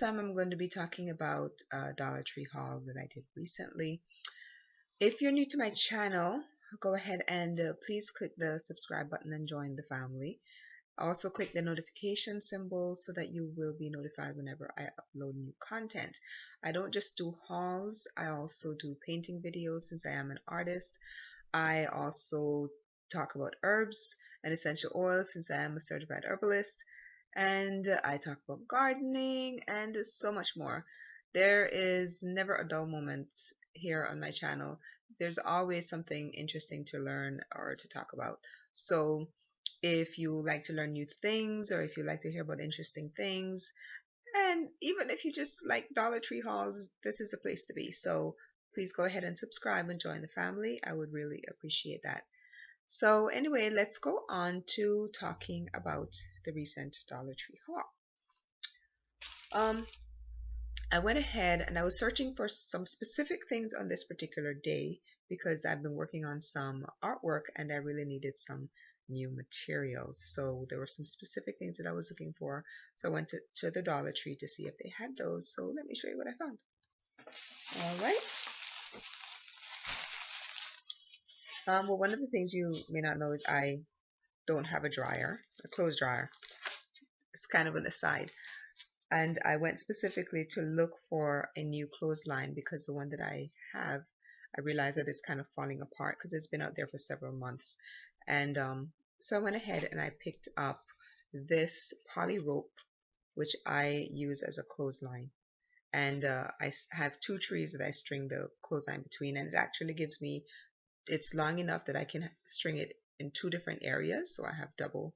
time I'm going to be talking about a Dollar Tree haul that I did recently. If you're new to my channel, go ahead and please click the subscribe button and join the family. Also click the notification symbol so that you will be notified whenever I upload new content. I don't just do hauls, I also do painting videos since I am an artist. I also talk about herbs and essential oils since I am a certified herbalist. And I talk about gardening and so much more. There is never a dull moment here on my channel. There's always something interesting to learn or to talk about. So if you like to learn new things or if you like to hear about interesting things, and even if you just like Dollar Tree hauls, this is a place to be. So please go ahead and subscribe and join the family. I would really appreciate that. So anyway, let's go on to talking about the recent Dollar Tree haul. I went ahead and I was searching for some specific things on this particular day because I've been working on some artwork and I really needed some new materials. So there were some specific things that I was looking for. So I went to the Dollar Tree to see if they had those. So let me show you what I found. All right. Well, one of the things you may not know is I don't have a dryer, a clothes dryer. It's kind of an aside. And I went specifically to look for a new clothesline because the one that I have, I realized that it's kind of falling apart because it's been out there for several months. And so I went ahead and I picked up this poly rope, which I use as a clothesline. And I have two trees that I string the clothesline between, and it actually gives me, it's long enough that I can string it in two different areas, so I have double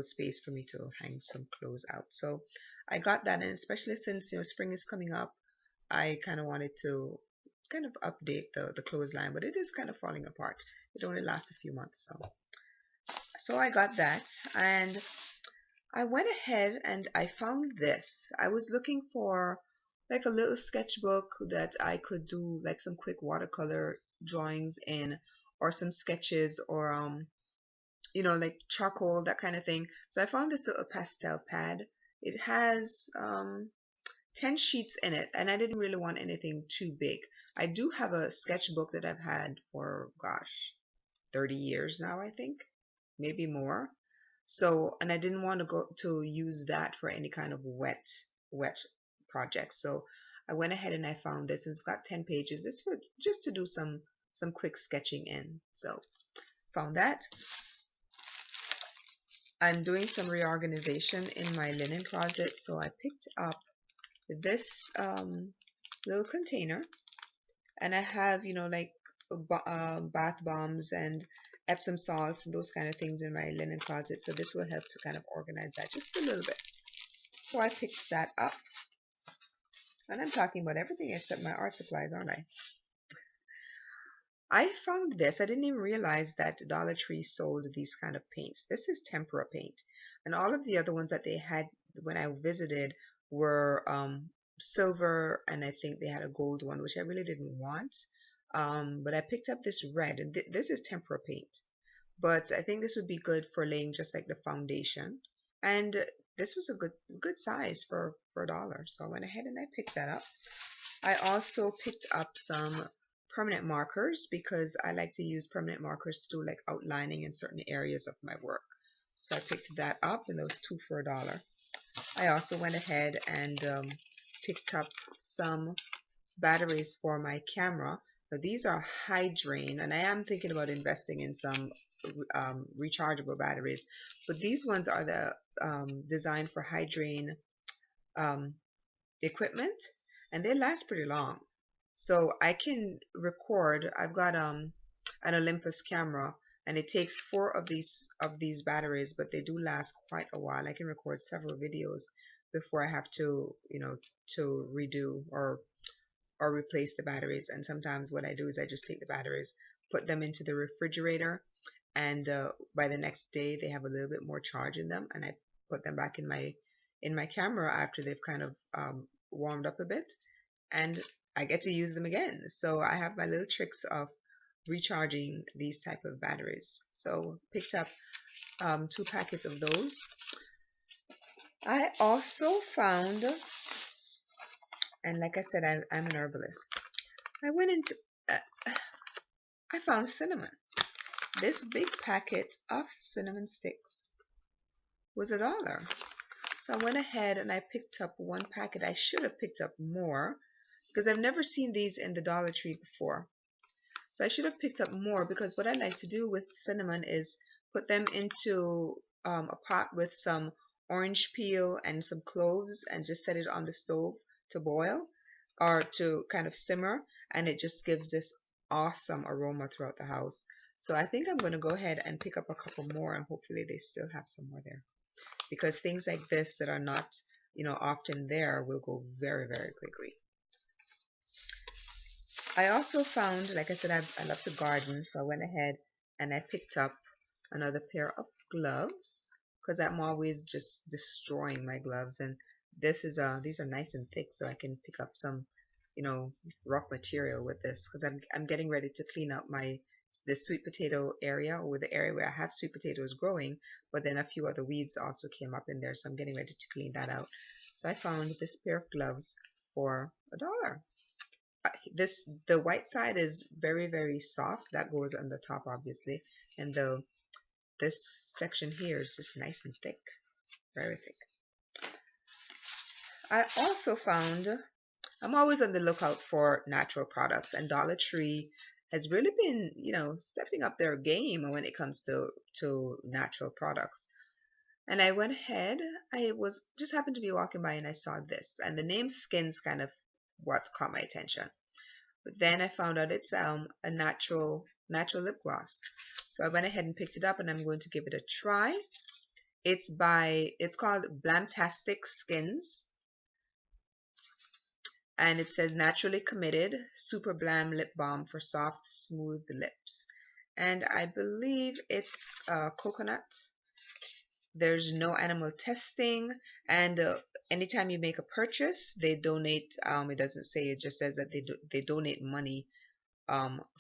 space for me to hang some clothes out. So I got that, and especially since spring is coming up, I kind of wanted to kind of update the clothesline, but it is kind of falling apart. It only lasts a few months, so I got that, and I went ahead and I found this. I was looking for like a little sketchbook that I could do like some quick watercolor drawings in, or some sketches, or like charcoal, that kind of thing. So I found this little pastel pad. It has 10 sheets in it, and I didn't really want anything too big. I do have a sketchbook that I've had for, gosh, 30 years now, I think, maybe more. So, and I didn't want to go to use that for any kind of wet project. So I went ahead and I found this. It's got 10 pages. It's for just to do some quick sketching in. So found that. I'm doing some reorganization in my linen closet, so I picked up this little container, and I have like bath bombs and Epsom salts and those kind of things in my linen closet, so this will help to kind of organize that just a little bit. So I picked that up, and I'm talking about everything except my art supplies, aren't I? I found this. I didn't even realize that Dollar Tree sold these kind of paints. This is tempera paint, and all of the other ones that they had when I visited were silver, and I think they had a gold one, which I really didn't want. But I picked up this red, and this is tempera paint. But I think this would be good for laying just like the foundation. And this was a good size for $1. So I went ahead and I picked that up. I also picked up some permanent markers because I like to use permanent markers to do like outlining in certain areas of my work. So I picked that up, and those two for $1. I also went ahead and picked up some batteries for my camera. But these are high drain, and I am thinking about investing in some rechargeable batteries. But these ones are the designed for high drain equipment, and they last pretty long. So I can record. I've got an Olympus camera, and it takes 4 of these batteries, but they do last quite a while. I can record several videos before I have to to redo or replace the batteries. And sometimes what I do is I just take the batteries, put them into the refrigerator, and by the next day they have a little bit more charge in them, and I put them back in my camera after they've kind of warmed up a bit, and I get to use them again. So I have my little tricks of recharging these type of batteries. So picked up 2 packets of those. I also found And like I said, I'm an herbalist. I went into, uh, I found cinnamon. This big packet of cinnamon sticks was $1. So I went ahead and I picked up one packet. I should have picked up more because I've never seen these in the Dollar Tree before. So I should have picked up more because what I like to do with cinnamon is put them into a pot with some orange peel and some cloves and just set it on the stove to boil or to kind of simmer, and it just gives this awesome aroma throughout the house. So I think I'm going to go ahead and pick up a couple more, and hopefully they still have some more there, because things like this that are not, often there will go very, very quickly. I also found, like I said, I love to garden, so I went ahead and I picked up another pair of gloves because I'm always just destroying my gloves, and these are nice and thick, so I can pick up some, rough material with this because I'm getting ready to clean up this sweet potato area, or the area where I have sweet potatoes growing, but then a few other weeds also came up in there, so I'm getting ready to clean that out. So I found this pair of gloves for $1. The white side is very, very soft. That goes on the top, obviously, and this section here is just nice and thick, very thick. I also found, I'm always on the lookout for natural products, and Dollar Tree has really been, stepping up their game when it comes to natural products. And I went ahead, I was just happened to be walking by and I saw this, and the name Skins kind of what caught my attention. But then I found out it's a natural lip gloss. So I went ahead and picked it up, and I'm going to give it a try. It's called Blamtastic Skins, and it says naturally committed super blam lip balm for soft smooth lips. And I believe it's coconut. There's no animal testing, and anytime you make a purchase, they donate. It doesn't say; it just says that they donate money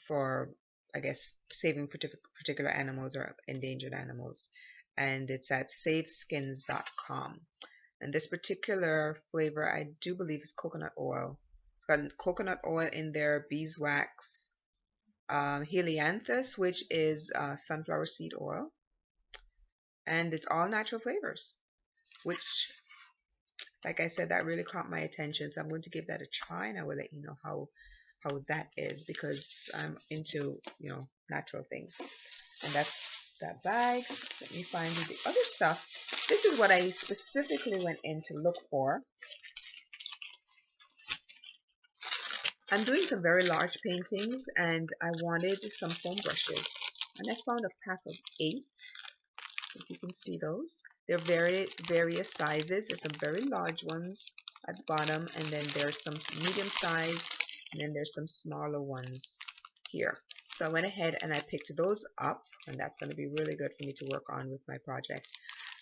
for, I guess, saving particular animals or endangered animals. And it's at saveskins.com. And this particular flavor, I do believe, is coconut oil. It's got coconut oil in there, beeswax, helianthus, which is sunflower seed oil, and it's all natural flavors, which, like I said, that really caught my attention. So I'm going to give that a try, and I will let you know how that is, because I'm into, natural things. And that's that bag. Let me find you the other stuff. This is what I specifically went in to look for. I'm doing some very large paintings, and I wanted some foam brushes, and I found a pack of 8. If you can see those, they're various sizes. There's some very large ones at the bottom, and then there's some medium size, and then there's some smaller ones here. So I went ahead and I picked those up, and that's going to be really good for me to work on with my projects.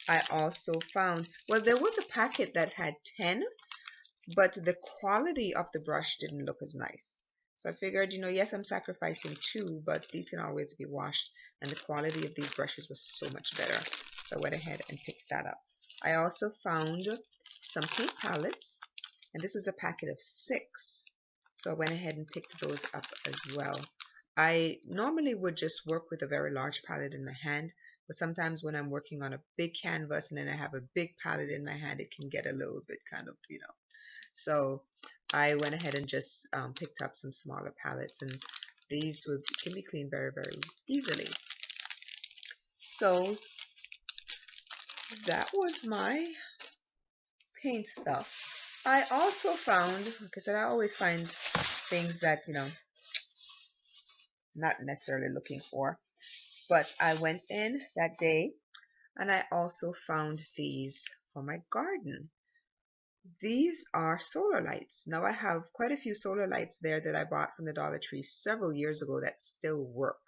I also found, well, there was a packet that had 10, but the quality of the brush didn't look as nice. So I figured, yes, I'm sacrificing 2, but these can always be washed, and the quality of these brushes was so much better. So I went ahead and picked that up. I also found some paint palettes, and this was a packet of 6. So I went ahead and picked those up as well. I normally would just work with a very large palette in my hand, but sometimes when I'm working on a big canvas and then I have a big palette in my hand, it can get a little bit kind of, So I went ahead and just picked up some smaller palettes, and these can be cleaned very, very easily. So that was my paint stuff. I also found, because I always find things that, not necessarily looking for, but I went in that day and I also found these for my garden. These are solar lights. Now I have quite a few solar lights there that I bought from the Dollar Tree several years ago that still work.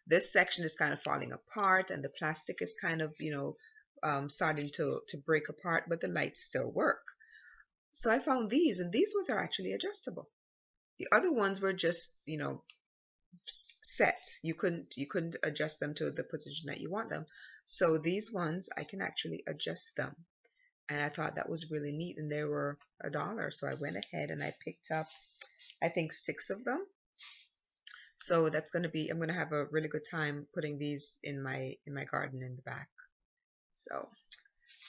This section is kind of falling apart, and the plastic is kind of, starting to break apart, but the lights still work. So I found these, and these ones are actually adjustable. The other ones were just, set. You couldn't adjust them to the position that you want them. So these ones, I can actually adjust them. and I thought that was really neat, and they were $1. So I went ahead and I picked up, I think, 6 of them. So that's going to be, I'm going to have a really good time putting these in my garden in the back. So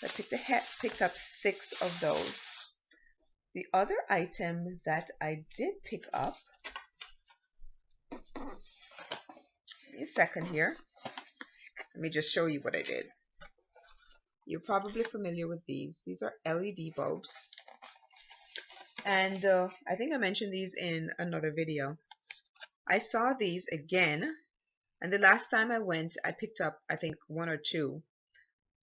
I picked up 6 of those. The other item that I did pick up, give me a second here. Let me just show you what I did. You're probably familiar with these. These are LED bulbs. And I think I mentioned these in another video. I saw these again, and the last time I went, I picked up, I think, 1 or 2.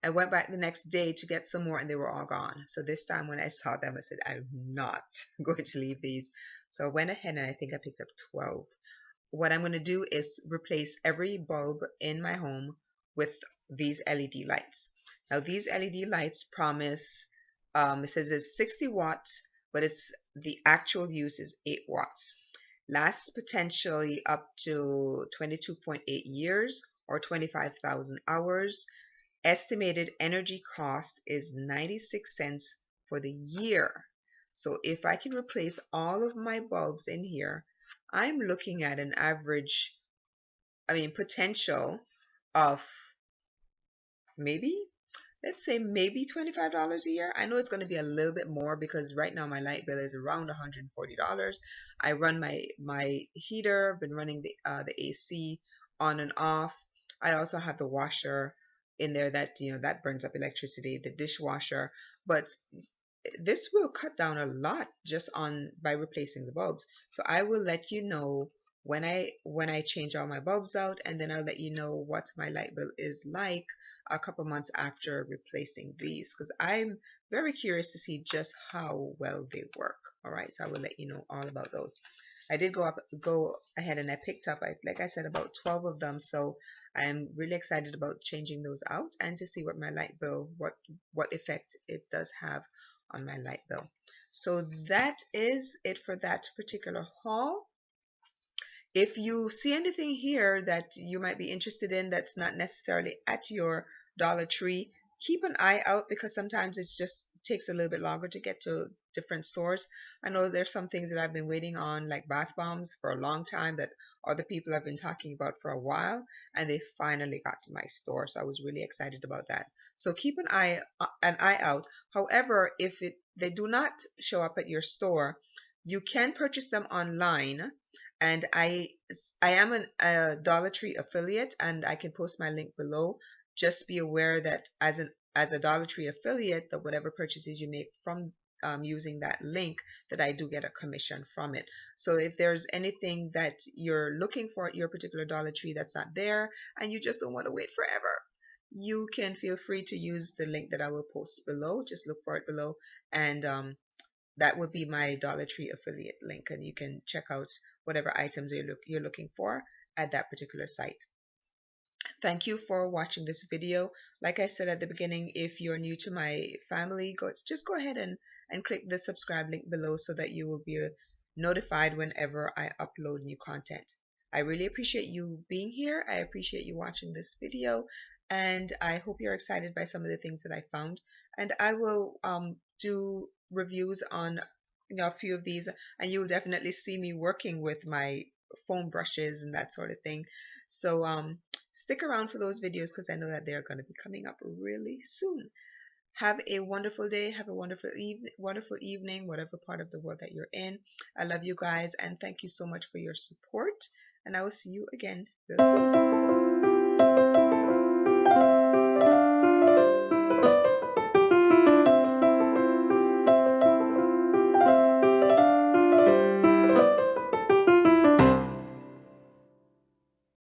I went back the next day to get some more, and they were all gone. So this time when I saw them, I said, I'm not going to leave these. So I went ahead and I think I picked up 12. What I'm going to do is replace every bulb in my home with these LED lights. Now these LED lights promise, it says it's 60 watts, but it's the actual use is 8 watts. Lasts potentially up to 22.8 years or 25,000 hours. Estimated energy cost is 96 cents for the year. So if I can replace all of my bulbs in here, I'm looking at an average, potential of maybe, let's say maybe $25 a year. I know it's going to be a little bit more because right now my light bill is around $140. I run my heater, been running the AC on and off. I also have the washer in there that that burns up electricity, the dishwasher, but this will cut down a lot just on by replacing the bulbs. So I will let you know when I change all my bulbs out, and then I'll let you know what my light bill is like a couple months after replacing these, because I'm very curious to see just how well they work. All right, so I will let you know all about those. I did go ahead and I picked up, like I said, about 12 of them. So I'm really excited about changing those out and to see what my light bill, what effect it does have on my light bill. So that is it for that particular haul. If you see anything here that you might be interested in that's not necessarily at your Dollar Tree, keep an eye out, because sometimes it just takes a little bit longer to get to different stores. I know there's some things that I've been waiting on, like bath bombs, for a long time that other people have been talking about for a while, and they finally got to my store. So I was really excited about that. So keep an eye out. However, if they do not show up at your store, you can purchase them online. And I am a Dollar Tree affiliate, and I can post my link below. Just be aware that as a Dollar Tree affiliate, that whatever purchases you make from using that link, that I do get a commission from it. So if there's anything that you're looking for at your particular Dollar Tree that's not there, and you just don't want to wait forever, you can feel free to use the link that I will post below. Just look for it below, and that would be my Dollar Tree affiliate link, and you can check out whatever items you're looking for at that particular site. Thank you for watching this video. Like I said at the beginning, if you're new to my family, just go ahead and click the subscribe link below so that you will be notified whenever I upload new content. I really appreciate you being here. I appreciate you watching this video, and I hope you're excited by some of the things that I found. And I will do reviews on a few of these, and you'll definitely see me working with my foam brushes and that sort of thing. So stick around for those videos, because I know that they're going to be coming up really soon. Have a wonderful day. Have a wonderful evening, whatever part of the world that you're in. I love you guys, and thank you so much for your support. And I will see you again real soon.